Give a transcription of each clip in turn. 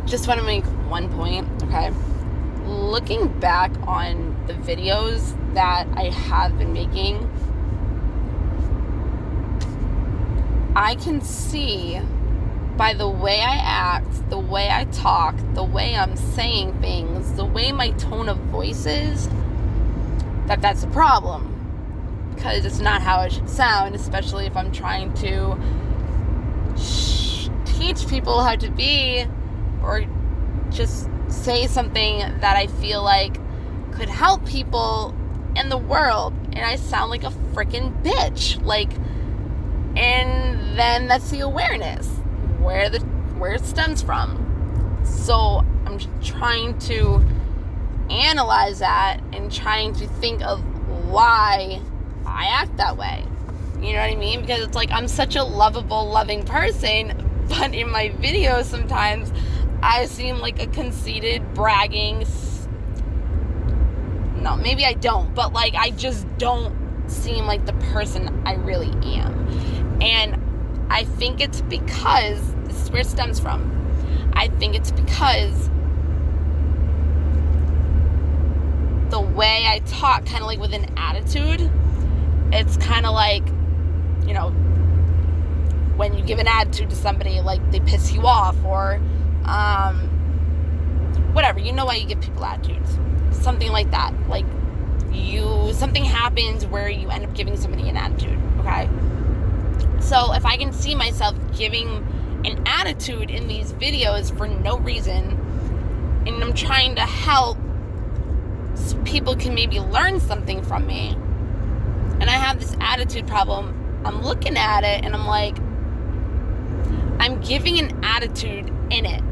just want to make one point, okay? Looking back on the videos that I have been making, I can see by the way I act, the way I talk, the way I'm saying things, the way my tone of voice is, that that's a problem. Because it's not how it should sound, especially if I'm trying to teach people how to be, or just say something that I feel like could help people in the world, and I sound like a freaking bitch. And then that's the awareness, where it stems from. So I'm trying to analyze that and trying to think of why I act that way. You know what I mean? Because it's like I'm such a lovable, loving person, but in my videos sometimes I seem like a conceited, bragging, no, maybe I don't, but I just don't seem like the person I really am. And I think it's because, this is where it stems from, I think it's because the way I talk, kind of like with an attitude, it's kind of like, when you give an attitude to somebody, like they piss you off, or whatever, why you give people attitudes, something like that, something happens where you end up giving somebody an attitude, okay? So if I can see myself giving an attitude in these videos for no reason, and I'm trying to help so people can maybe learn something from me, and I have this attitude problem, I'm looking at it and I'm like, I'm giving an attitude in it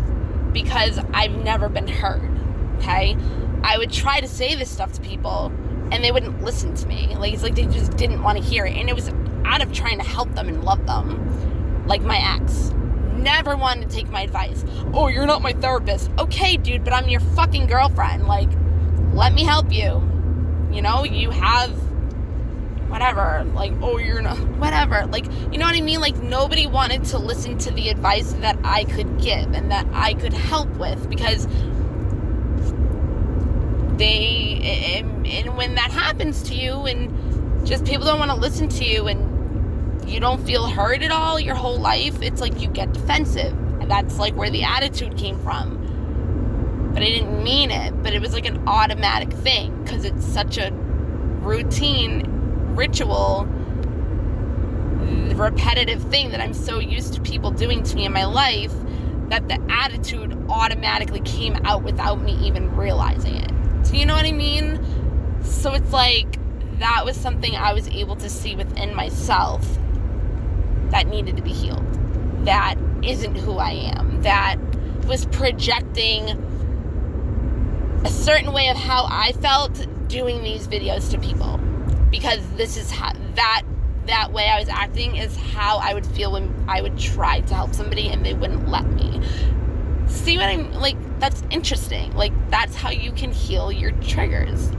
because I've never been heard, okay? I would try to say this stuff to people and they wouldn't listen to me. It's like they just didn't want to hear it. And it was out of trying to help them and love them. Like my ex never wanted to take my advice. Oh, you're not my therapist. Okay, dude, but I'm your fucking girlfriend. Let me help you. You have whatever. Oh, you're not, whatever. You know what I mean? Nobody wanted to listen to the advice that I could give and that I could help with, because and when that happens to you and just people don't want to listen to you and you don't feel heard at all your whole life, it's like you get defensive. And that's where the attitude came from. But I didn't mean it, but it was an automatic thing because it's such a routine, ritual, repetitive thing that I'm so used to people doing to me in my life that the attitude automatically came out without me even realizing it. So you know what I mean? So it's that was something I was able to see within myself that needed to be healed. That isn't who I am. That was projecting a certain way of how I felt doing these videos to people. Because this is how, that way I was acting is how I would feel when I would try to help somebody and they wouldn't let me. See what I'm, that's interesting. That's how you can heal your triggers,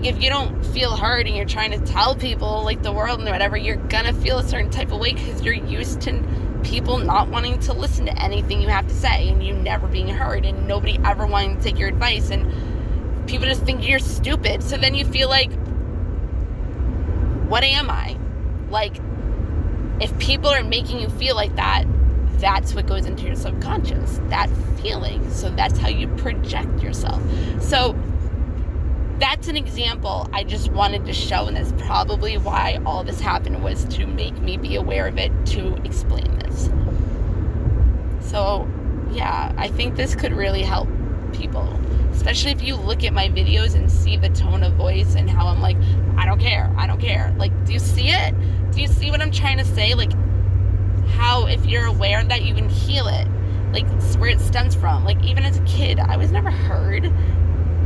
if you don't feel heard and you're trying to tell people, the world and whatever, you're gonna feel a certain type of way because you're used to people not wanting to listen to anything you have to say and you never being heard and nobody ever wanting to take your advice and people just think you're stupid. So then you feel what am I? If people are making you feel like that, that's what goes into your subconscious, that feeling. So that's how you project yourself. So that's an example I just wanted to show, and that's probably why all this happened, was to make me be aware of it, to explain this. So yeah, I think this could really help people, especially if you look at my videos and see the tone of voice and how I'm I don't care. Do you see it? Do you see what I'm trying to say? How if you're aware of that, you can heal it. It's where it stems from. Even as a kid, I was never heard.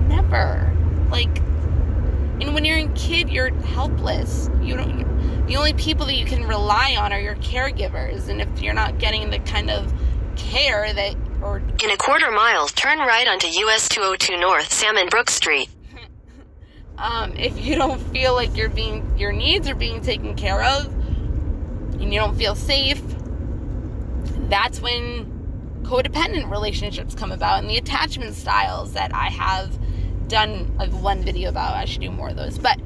Never. And when you're a kid, you're helpless. The only people that you can rely on are your caregivers. And if you're not getting the kind of care that, or in a quarter mile, turn right onto US 202 North Salmon Brook Street. If you don't feel like your needs are being taken care of, and you don't feel safe, that's when codependent relationships come about and the attachment styles that I have done one video about. I should do more of those. But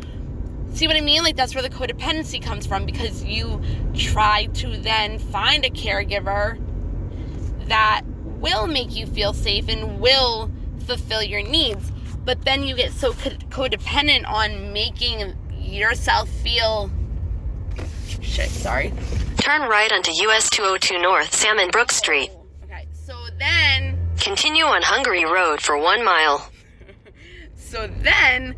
see what I mean? Like, that's where the codependency comes from, because you try to then find a caregiver that will make you feel safe and will fulfill your needs. But then you get so codependent on making yourself feel... Shit, sorry. Turn right onto US 202 North, Salmon Brook Street. Okay, so then... Continue on Hungary Road for 1 mile. So then,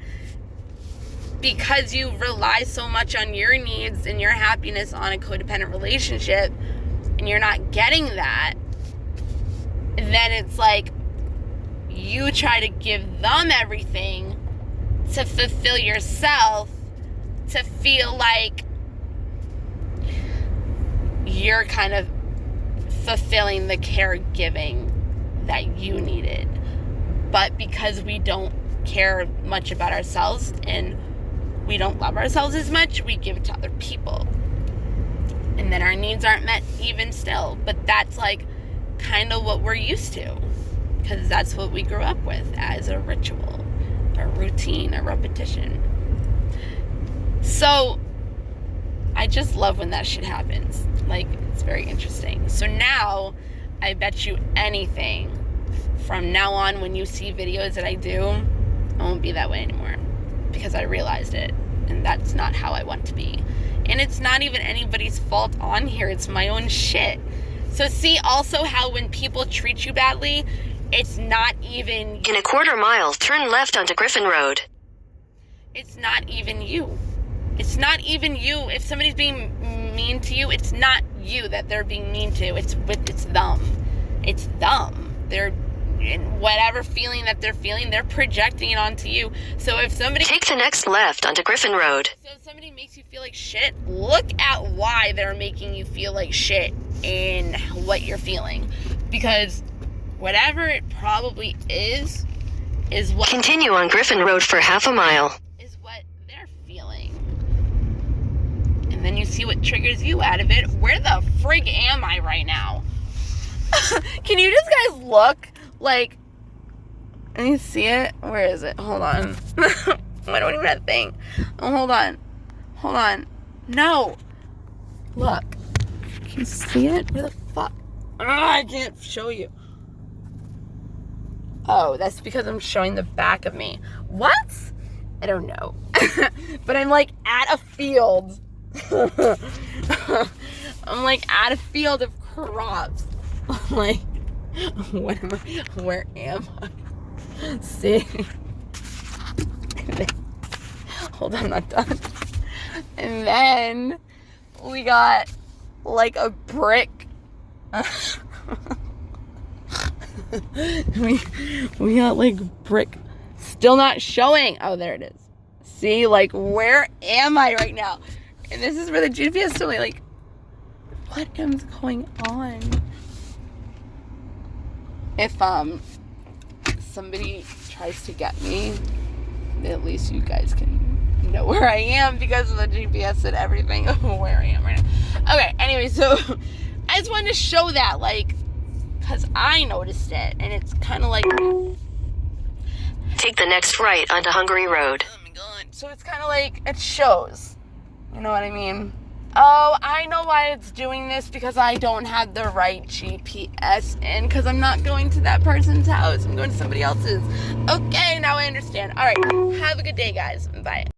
because you rely so much on your needs and your happiness on a codependent relationship, and you're not getting that, then it's like you try to give them everything to fulfill yourself, to feel like you're kind of fulfilling the caregiving that you needed. But because we don't care much about ourselves and we don't love ourselves as much, we give it to other people. And then our needs aren't met even still. But that's like kind of what we're used to, because that's what we grew up with as a ritual, a routine, a repetition. So I just love when that shit happens. Like, it's very interesting. So now, I bet you anything, from now on when you see videos that I do, I won't be that way anymore, because I realized it, and that's not how I want to be. And it's not even anybody's fault on here. It's my own shit. So see also how when people treat you badly, it's not even... In a 1/4 mile, turn left onto Griffin Road. It's not even you. It's not even you. If somebody's being mean to you, it's not you that they're being mean to. It's them. It's them. They're... whatever feeling that they're feeling, they're projecting it onto you. So if somebody... Take the next left onto Griffin Road. So if somebody makes you feel like shit, look at why they're making you feel like shit in what you're feeling. Because whatever it probably is what... Continue on Griffin Road for 1/2 mile. Is what they're feeling. And then you see what triggers you out of it. Where the frig am I right now? Can you just guys look? Like, let me see it. Where is it? Hold on. I don't even have a thing. Oh, hold on. No. Look. Can you see it? Where the fuck? Oh, I can't show you. Oh, that's because I'm showing the back of me. What? I don't know. But I'm like at a field. I'm like at a field of crops. I'm like, what am I? Where am I? See? Hold on, I'm not done. And then we got like a brick. we got like brick. Still not showing. Oh, there it is. See, like, where am I right now? And this is where the GPS is still like, what is going on? If somebody tries to get me, at least you guys can know where I am because of the GPS and everything of where I am right now. Okay, anyway, so I just wanted to show that, like, because I noticed it, and it's kind of like... Take the next right onto Hungary Road. Oh my god. So it's kind of like, it shows. You know what I mean? Oh, I know why it's doing this, because I don't have the right GPS in, because I'm not going to that person's house. I'm going to somebody else's. Okay, now I understand. All right, have a good day, guys. Bye.